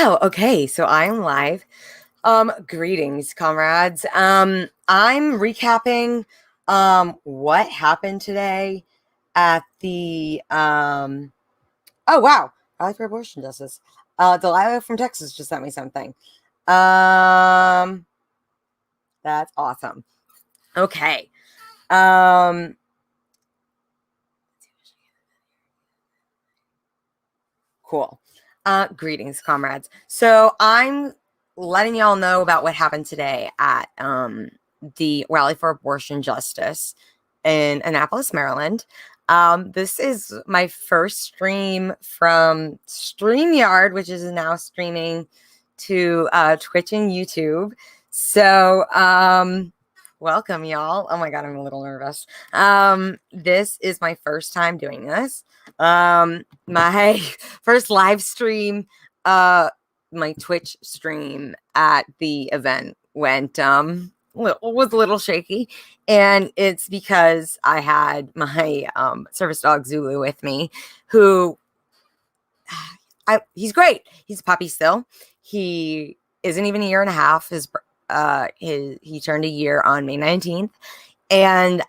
Wow. Okay. So I am live. Greetings, comrades. I'm recapping what happened today at the oh wow, Rally for Abortion Justice. Delilah from Texas just sent me something. That's awesome. Okay. Um cool. Greetings, comrades. So I'm letting y'all know about what happened today at the Rally for Abortion Justice in Annapolis, Maryland. This is my first stream from StreamYard, which is now streaming to Twitch and YouTube. So welcome, y'all. Oh my god, I'm a little nervous. This is my first time doing this. My first live stream, my Twitch stream at the event went was a little shaky, and it's because I had my service dog Zulu with me, who he's great. He's a puppy still. He isn't even a year and a half. He turned a year on May 19th, and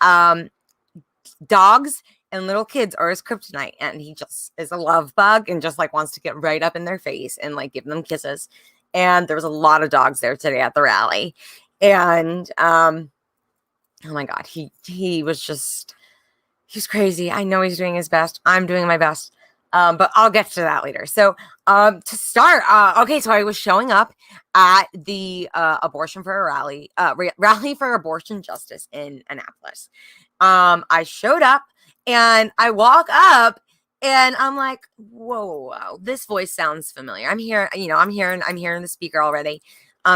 dogs and little kids are his kryptonite, and he just is a love bug and just like wants to get right up in their face and like give them kisses. And there was a lot of dogs there today at the rally, and oh my god, he's crazy. I know he's doing his best. I'm doing my best. But I'll get to that later. So to start, okay, so I was showing up at the Abortion for a Rally, Rally for Abortion Justice in Annapolis. I showed up and I walk up and I'm like, whoa, this voice sounds familiar. I'm hearing the speaker already.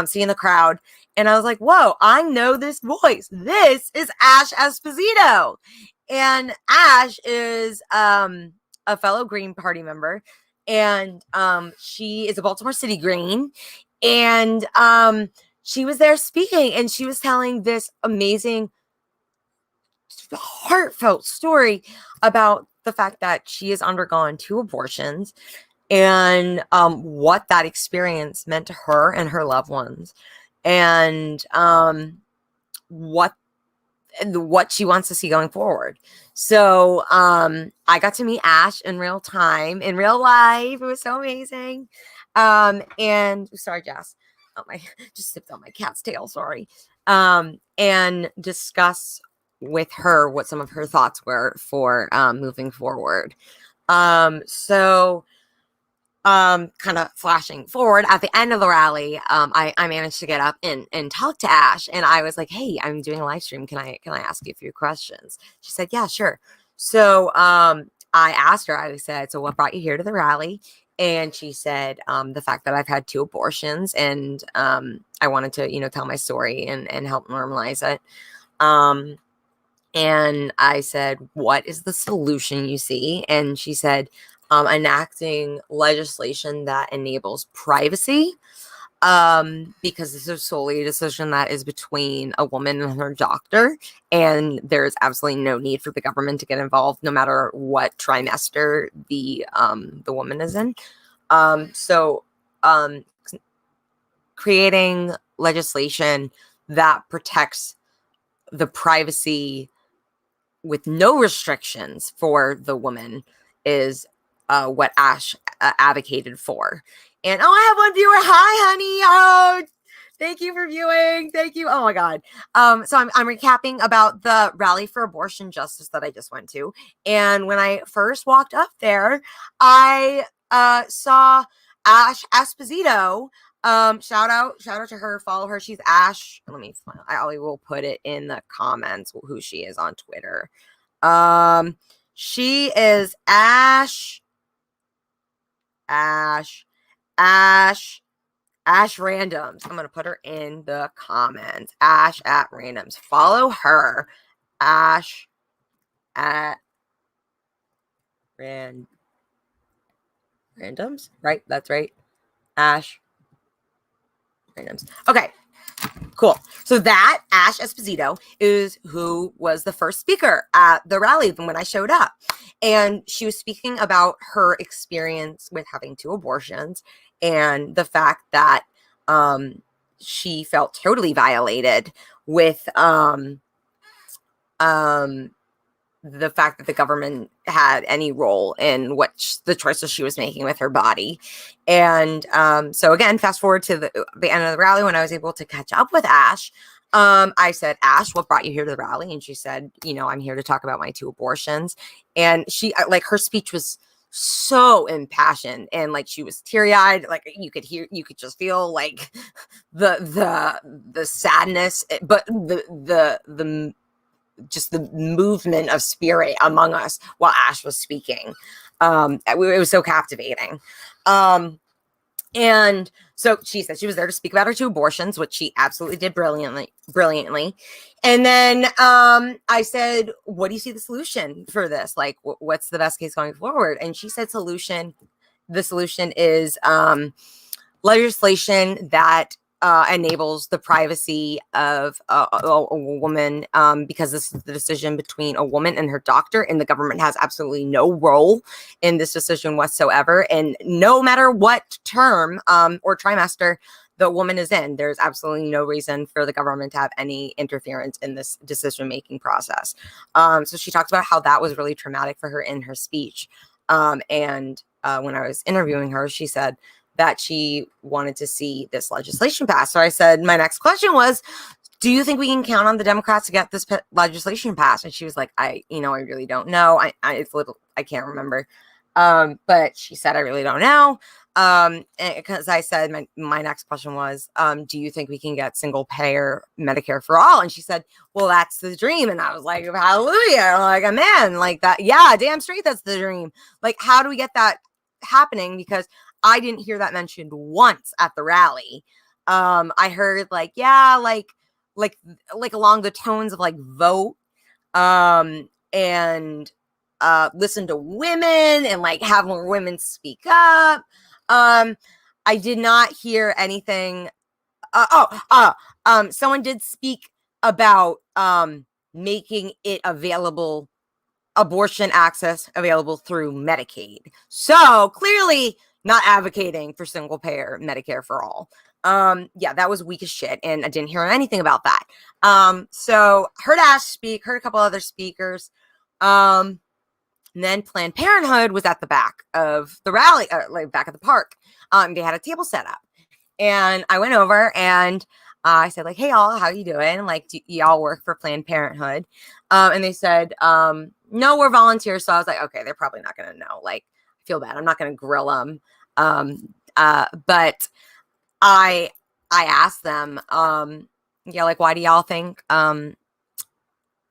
Seeing the crowd, and I was like, whoa, I know this voice. This is Ash Esposito. And Ash is a fellow Green Party member, and she is a Baltimore City Green, and she was there speaking, and she was telling this amazing, heartfelt story about the fact that she has undergone 2 abortions and what that experience meant to her and her loved ones, and what she wants to see going forward. So I got to meet Ash in real time, in real life. It was so amazing. And sorry, Jess. Oh my, just sipped on my cat's tail. Sorry. And discuss with her what some of her thoughts were for moving forward. So kind of flashing forward at the end of the rally, I managed to get up and talk to Ash, and I was like, hey, I'm doing a live stream. Can I ask you a few questions? She said, yeah, sure. So I asked her, I said, so what brought you here to the rally? And she said, the fact that I've had 2 abortions, and I wanted to, tell my story and help normalize it. And I said, what is the solution you see? And she said, enacting legislation that enables privacy, because this is solely a decision that is between a woman and her doctor, and there's absolutely no need for the government to get involved, no matter what trimester the woman is in. So creating legislation that protects the privacy with no restrictions for the woman is what Ash advocated for. And I have one viewer. Hi, honey. Oh, thank you for viewing. Thank you. Oh my God. So I'm recapping about the Rally for Abortion Justice that I just went to. And when I first walked up there, I saw Ash Esposito. Shout out to her. Follow her. She's Ash. Let me find. I will put it in the comments who she is on Twitter. She is Ash Randoms. I'm gonna put her in the comments. Ash at Randoms. Follow her. Ash at Randoms. Right? That's right. Ash Randoms. Okay. Cool. So that Ash Esposito is who was the first speaker at the rally when I showed up. And she was speaking about her experience with having 2 abortions and the fact that she felt totally violated with the fact that the government had any role in what the choices she was making with her body. And so again, fast forward to the end of the rally when I was able to catch up with Ash. I said, Ash, what brought you here to the rally? And she said, I'm here to talk about my 2 abortions. And she, like, her speech was so impassioned and like she was teary-eyed, like you could just feel like the sadness, but the just the movement of spirit among us while Ash was speaking. It was so captivating. And so she said she was there to speak about her 2 abortions, which she absolutely did brilliantly. And then I said, what do you see the solution for this? Like, what's the best case going forward? And she said the solution is legislation that enables the privacy of a woman, because this is the decision between a woman and her doctor, and the government has absolutely no role in this decision whatsoever. And no matter what term or trimester the woman is in, there's absolutely no reason for the government to have any interference in this decision-making process. So she talked about how that was really traumatic for her in her speech. And when I was interviewing her, she said that she wanted to see this legislation passed. So I said, my next question was, do you think we can count on the Democrats to get this legislation passed? And she was like, I really don't know. I can't remember. But she said, I really don't know. Because I said, my next question was, do you think we can get single payer Medicare for all? And she said, well, that's the dream. And I was like, hallelujah. Like, amen. Like that. Yeah, damn straight. That's the dream. Like, how do we get that happening? Because I didn't hear that mentioned once at the rally. I heard like, yeah, like along the tones of like vote, and listen to women and like have more women speak up. I did not hear anything. Someone did speak about making it available, abortion access available through Medicaid. So clearly not advocating for single payer Medicare for all. Yeah, that was weak as shit. And I didn't hear anything about that. So heard Ash speak, heard a couple other speakers. And then Planned Parenthood was at the back of the rally, like back at the park. They had a table set up. And I went over and I said, like, hey, y'all, how you doing? Like, do y'all work for Planned Parenthood? And they said, no, we're volunteers. So I was like, okay, they're probably not going to know. Like, I feel bad. I'm not going to grill them. But I asked them, yeah, like, why do y'all think Planned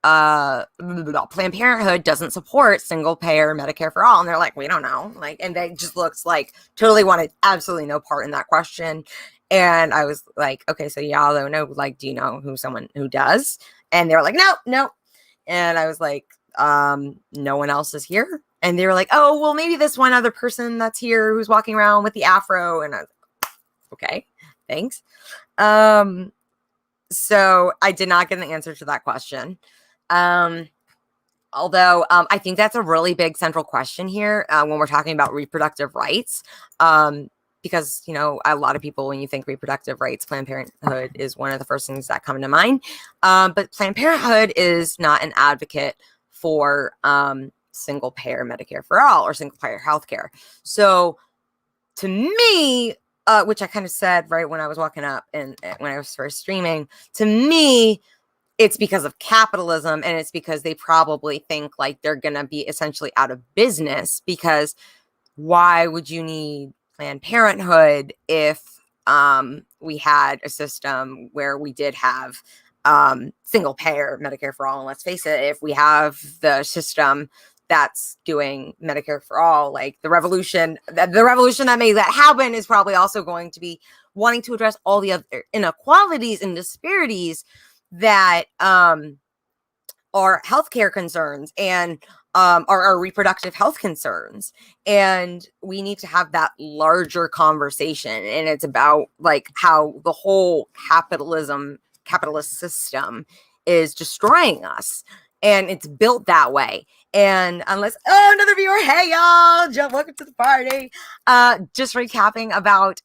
Parenthood doesn't support single payer Medicare for all? And they're like, we don't know. Like, and they just looks like totally wanted absolutely no part in that question. And I was like, okay, so y'all don't know, like, do you know someone who does? And they were like, no. And I was like, no one else is here. And they were like, oh, well, maybe this one other person that's here who's walking around with the afro. And I was like, okay, thanks. So I did not get an answer to that question. Although I think that's a really big central question here when we're talking about reproductive rights. Because, a lot of people, when you think reproductive rights, Planned Parenthood is one of the first things that come to mind. But Planned Parenthood is not an advocate for single payer Medicare for all or single payer healthcare. So to me, which I kind of said right when I was walking up and when I was first streaming, to me, it's because of capitalism, and it's because they probably think like they're going to be essentially out of business, because why would you need Planned Parenthood if we had a system where we did have single payer Medicare for all? And let's face it, if we have the system that's doing Medicare for all, like the revolution that made that happen is probably also going to be wanting to address all the other inequalities and disparities that are healthcare concerns and our reproductive health concerns. And we need to have that larger conversation. And it's about like how the whole capitalist system is destroying us, and it's built that way. And unless, another viewer, hey y'all, welcome to the party. Just recapping about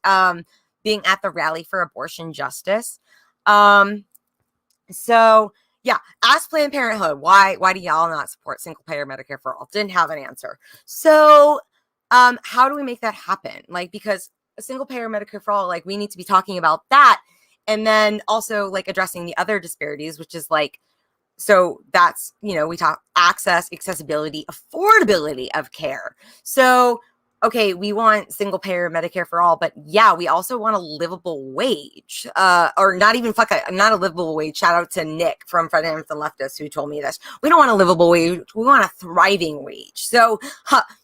being at the rally for abortion justice. So yeah, ask Planned Parenthood, why do y'all not support single payer Medicare for all? Didn't have an answer. So how do we make that happen? Like, because a single payer Medicare for all, like, we need to be talking about that, and then also like addressing the other disparities, which is like, so that's, we talk access, accessibility, affordability of care. So, okay, we want single payer Medicare for all, but yeah, we also want a livable wage, or not even not a livable wage. Shout out to Nick from Fred Hampton Leftist who told me this. We don't want a livable wage. We want a thriving wage. So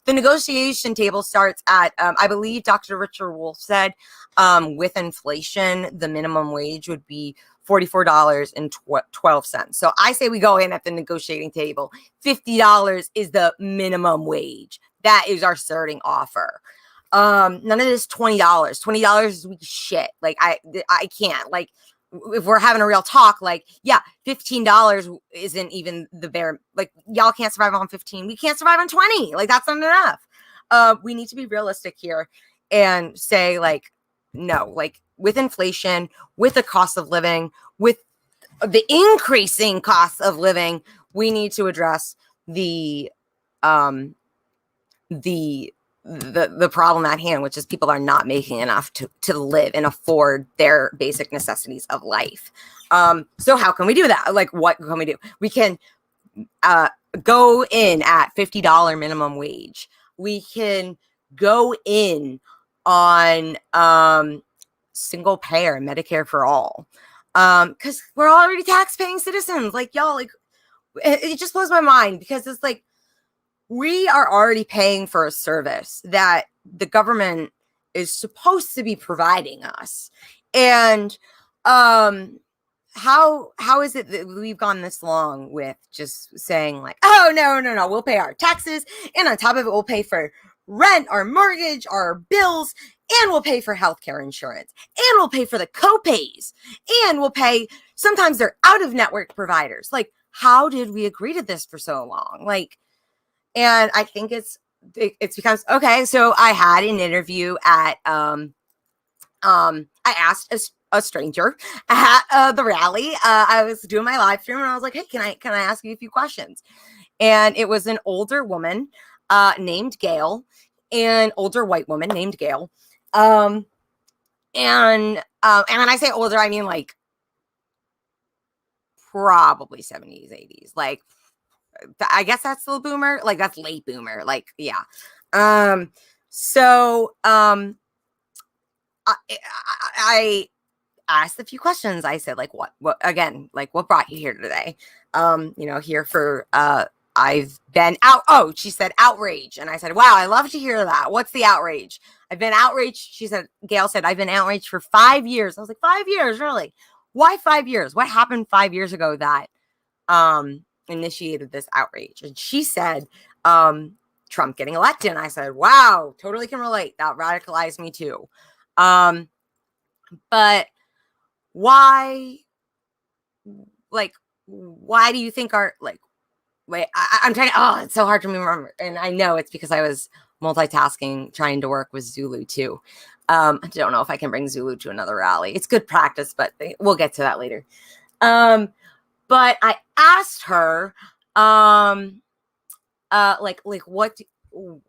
the negotiation table starts at, I believe Dr. Richard Wolff said, with inflation, the minimum wage would be $44.12. So I say we go in at the negotiating table. $50 is the minimum wage. That is our starting offer. None of this $20. $20 is weak shit. Like, I can't. Like, if we're having a real talk, like, yeah, $15 isn't even the bare, like, y'all can't survive on 15. We can't survive on 20. Like, that's not enough. We need to be realistic here and say, like, no, like, with inflation, with the cost of living, with the increasing cost of living, we need to address the problem at hand, which is people are not making enough to live and afford their basic necessities of life. So how can we do that? Like, what can we do? We can go in at $50 minimum wage. We can go in on single payer Medicare for all, because we're already tax-paying citizens. Like, y'all, like, it just blows my mind, because it's like, we are already paying for a service that the government is supposed to be providing us. And how is it that we've gone this long with just saying, like, oh, no, we'll pay our taxes, and on top of it, we'll pay for rent, our mortgage, our bills, and we'll pay for healthcare insurance, and we'll pay for the co-pays, and we'll pay, sometimes they're out-of-network providers. Like, how did we agree to this for so long? Like, and I think it's because, okay, so I had an interview at, I asked a stranger at the rally. I was doing my live stream, and I was like, hey, can I ask you a few questions? And it was an older woman named Gail, an older white woman named Gail. And when I say older, I mean like probably 70s, 80s. Like, I guess that's still boomer. Like, that's late boomer. Like, yeah. So I asked a few questions. I said, like, what again, like, what brought you here today? Here for, I've been out. Oh, she said outrage. And I said, wow, I love to hear that. What's the outrage? I've been outraged. She said, Gail said, I've been outraged for 5 years. I was like, 5 years, really? Why 5 years? What happened 5 years ago that initiated this outrage? And she said, Trump getting elected. And I said, wow, totally can relate. That radicalized me too. But why do you think I'm trying to, it's so hard to remember. And I know it's because I was multitasking, trying to work with Zulu too. I don't know if I can bring Zulu to another rally. It's good practice, but we'll get to that later. But I asked her, what do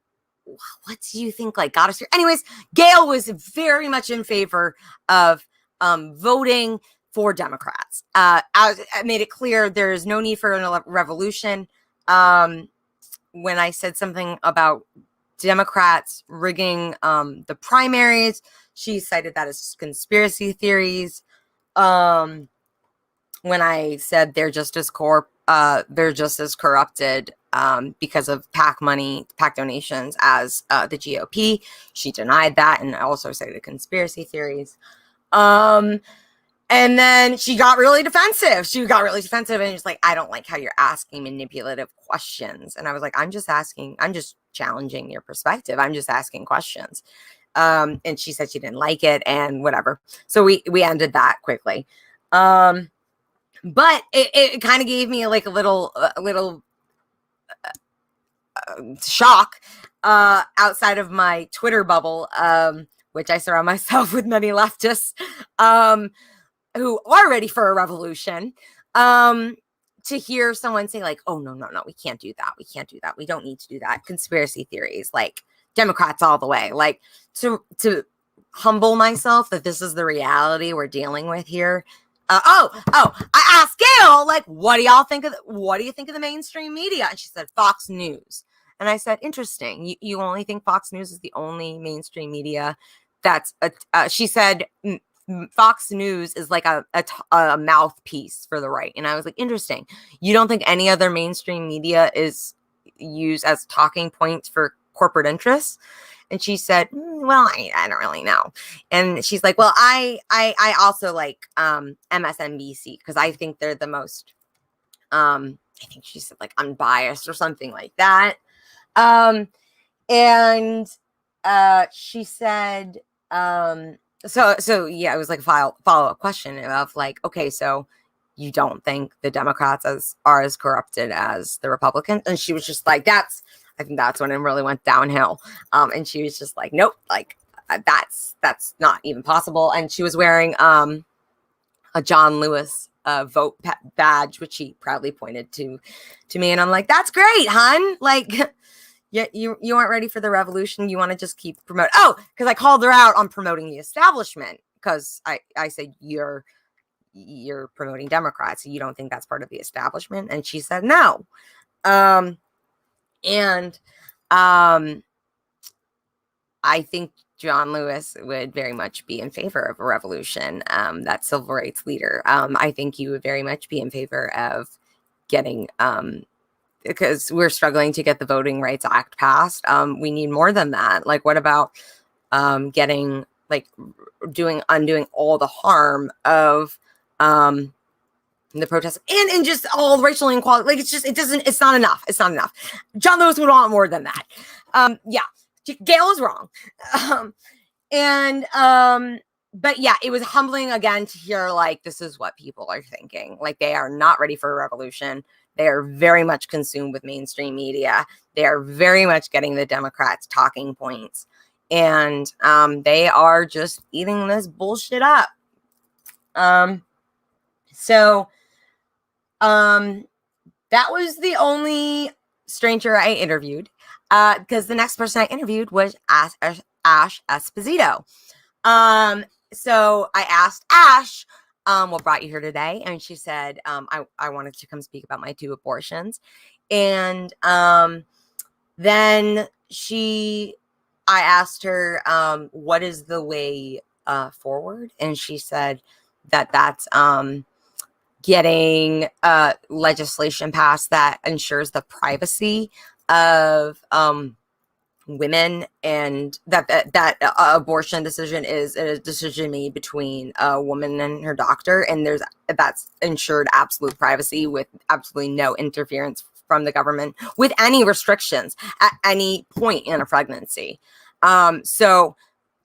you think, like, got us here? Anyways, Gail was very much in favor of voting for Democrats. I made it clear there's no need for a revolution. When I said something about Democrats rigging the primaries, she cited that as conspiracy theories. When I said they're just as corrupted because of PAC money, PAC donations as the GOP, she denied that and also cited conspiracy theories. And then she got really defensive. And she's like, I don't like how you're asking manipulative questions. And I was like, I'm just challenging your perspective. I'm just asking questions. And she said she didn't like it and whatever. So we ended that quickly. But it kind of gave me like a little shock outside of my Twitter bubble, which I surround myself with many leftists who are ready for a revolution, to hear someone say like, oh, no, we can't do that. We can't do that. We don't need to do that. Conspiracy theories, like Democrats all the way, like to humble myself that this is the reality we're dealing with here. I asked Gail, like, what do you think of the mainstream media? And she said, Fox News. And I said, interesting. You only think Fox News is the only mainstream media that's, she said, Fox News is like a mouthpiece for the right. And I was like, interesting. You don't think any other mainstream media is used as talking points for corporate interests? And she said, well, I don't really know. And she's like, well, I also like MSNBC because I think they're the most, I think she said like unbiased or something like that. And she said, so yeah, it was like a follow-up question of like, okay, so you don't think the Democrats are as corrupted as the Republicans? And she was just like, I think that's when it really went downhill. And she was just like, nope, like that's not even possible. And she was wearing a John Lewis vote badge, which he proudly pointed to me. And I'm like, that's great, hun. Like, yeah, you aren't ready for the revolution. You want to just keep promoting. Oh, because I called her out on promoting the establishment because I said you're promoting Democrats. You don't think that's part of the establishment? And she said no. And I think John Lewis would very much be in favor of a revolution. That civil rights leader. I think you would very much be in favor of getting because we're struggling to get the Voting Rights Act passed. We need more than that. Like, what about getting like undoing all the harm of the protests and just all the racial inequality? Like, it's not enough. It's not enough. John Lewis would want more than that. Yeah, Gail is wrong. But yeah, it was humbling again to hear like, this is what people are thinking. Like, they are not ready for a revolution. They are very much consumed with mainstream media. They are very much getting the Democrats' talking points. And they are just eating this bullshit up. So that was the only stranger I interviewed. Because the next person I interviewed was Ash Esposito. So I asked Ash, what brought you here today? And she said, I wanted to come speak about my 2 abortions. And then I asked her, what is the way forward? And she said that's getting legislation passed that ensures the privacy of women, and that abortion decision is a decision made between a woman and her doctor, and that's ensured absolute privacy with absolutely no interference from the government with any restrictions at any point in a pregnancy. So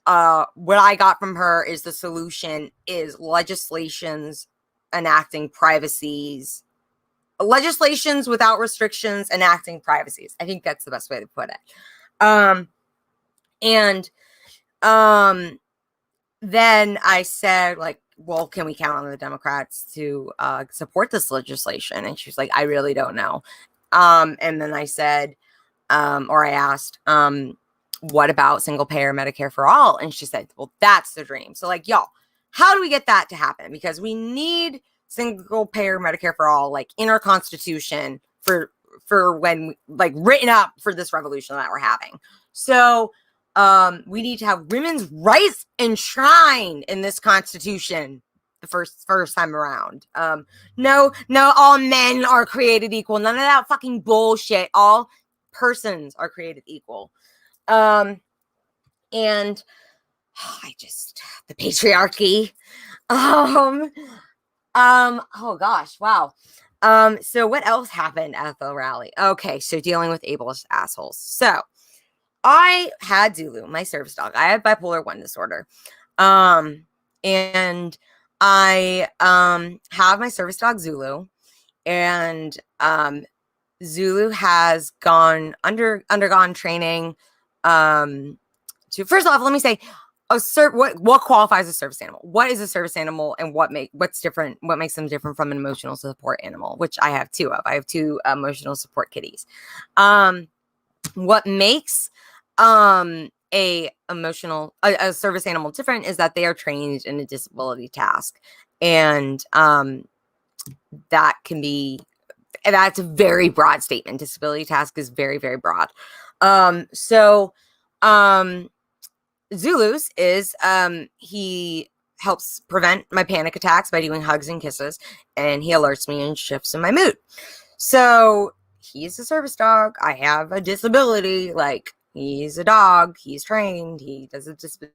what I got from her is the solution is legislations without restrictions enacting privacies. I think that's the best way to put it. Then I said, like, well, can we count on the Democrats to support this legislation? And she was like, I really don't know. And then I said, I asked, what about single payer Medicare for all? And she said, well, that's the dream. So like, y'all, how do we get that to happen? Because we need single payer Medicare for all, like in our Constitution for when like written up for this revolution that we're having. So we need to have women's rights enshrined in this Constitution the first time around. No, all men are created equal. None of that fucking bullshit. All persons are created equal. And the patriarchy. Oh gosh, wow. So what else happened at the rally? Okay, so dealing with ableist assholes. So I had Zulu, my service dog. I have bipolar 1 disorder. And I have my service dog Zulu, and Zulu has undergone training. To first off, let me say, what qualifies as a service animal? What is a service animal, and what's different? What makes them different from an emotional support animal? Which I have two of. I have two emotional support kitties. What makes a service animal different is that they are trained in a disability task, and that can be that's a very broad statement. Disability task is very, very broad. So Zulu's is he helps prevent my panic attacks by doing hugs and kisses, and he alerts me and shifts in my mood. So he's a service dog. I have a disability. Like, he's a dog. He's trained. He does a disability.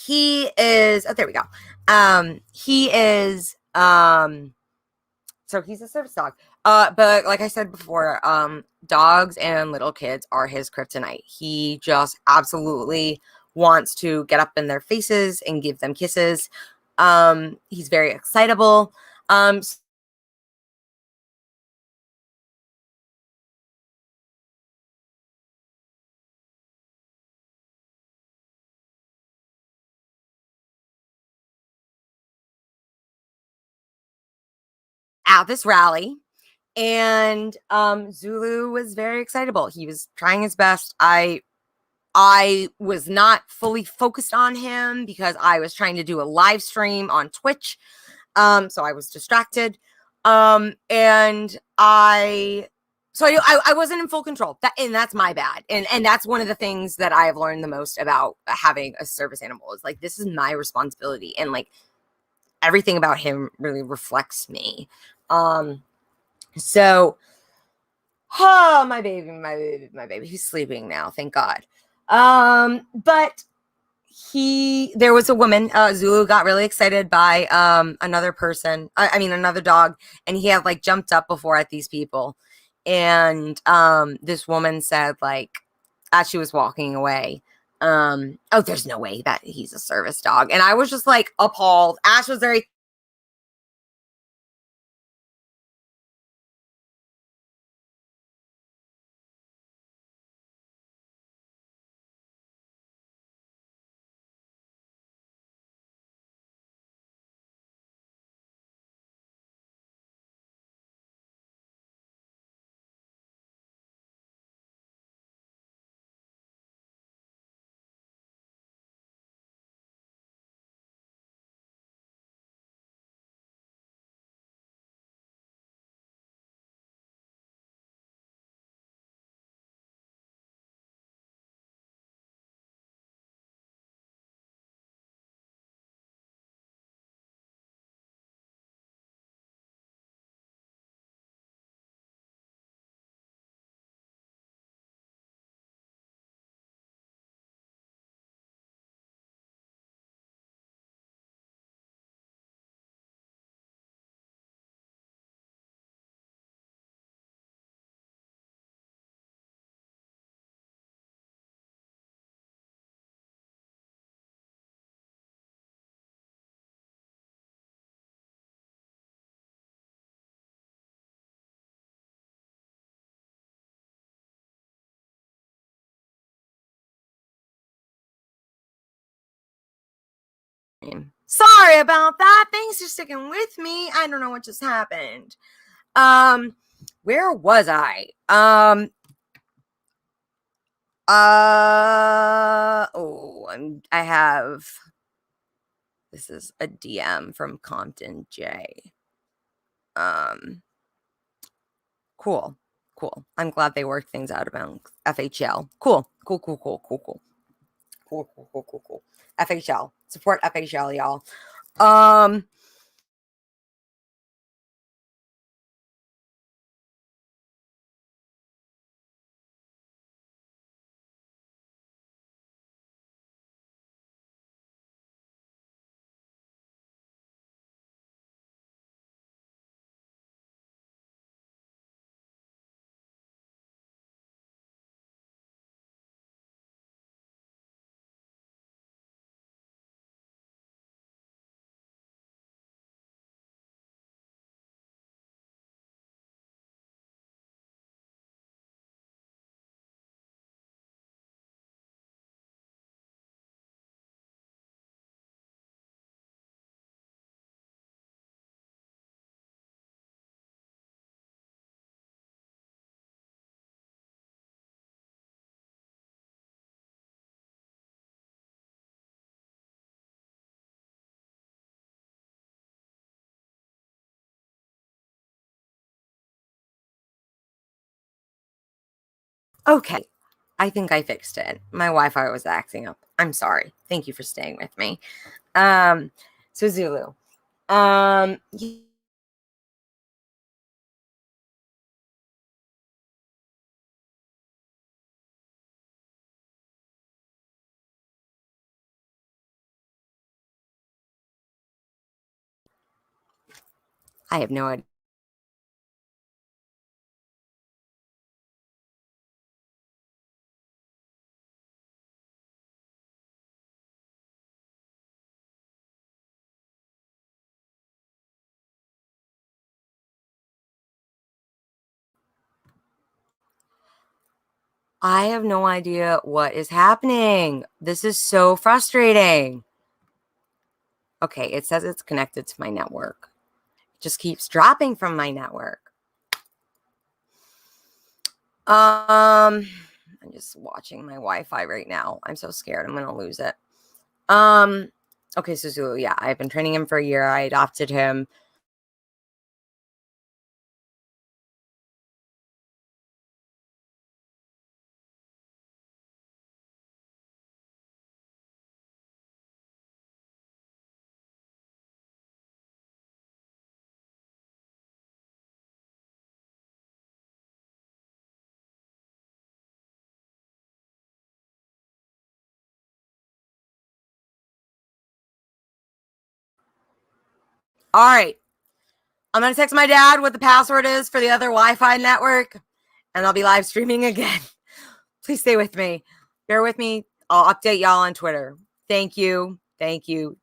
He is. Oh, there we go. He is. So he's a service dog. But like I said before, dogs and little kids are his kryptonite. He just absolutely wants to get up in their faces and give them kisses. He's very excitable. Um, at this rally, and Zulu was very excitable. He was trying his best. I was not fully focused on him because I was trying to do a live stream on Twitch. So I was distracted. And I wasn't in full control. And that's my bad. And that's one of the things that I have learned the most about having a service animal is like, this is my responsibility. And like, everything about him really reflects me. Um, so, oh, my baby, he's sleeping now. Thank God. But there was a woman, Zulu got really excited by another person, I mean another dog, and he had like jumped up before at these people, and this woman said, like, as she was walking away, oh, there's no way that he's a service dog. And I was just like appalled. Ash was very sorry about that. Thanks for sticking with me. I don't know what just happened. Where was I? I have this is a DM from Compton J. Um, cool, cool. I'm glad they worked things out about FHL. Cool, cool, cool, cool, cool, cool, cool, cool, cool, cool, cool. FHL, support FHL, y'all. Um, Okay. I think I fixed it. My Wi-Fi was acting up. I'm sorry. Thank you for staying with me. Um, so Zulu. Um, I have no idea. I have no idea what is happening. This is so frustrating. Okay, it says it's connected to my network. It just keeps dropping from my network. I'm just watching my Wi-Fi right now. I'm so scared I'm gonna lose it. Um, okay, so Zulu, yeah, I've been training him for a year. I adopted him. All right, I'm gonna text my dad what the password is for the other Wi-Fi network, and I'll be live streaming again. Please stay with me. Bear with me. I'll update y'all on Twitter. Thank you. Thank you.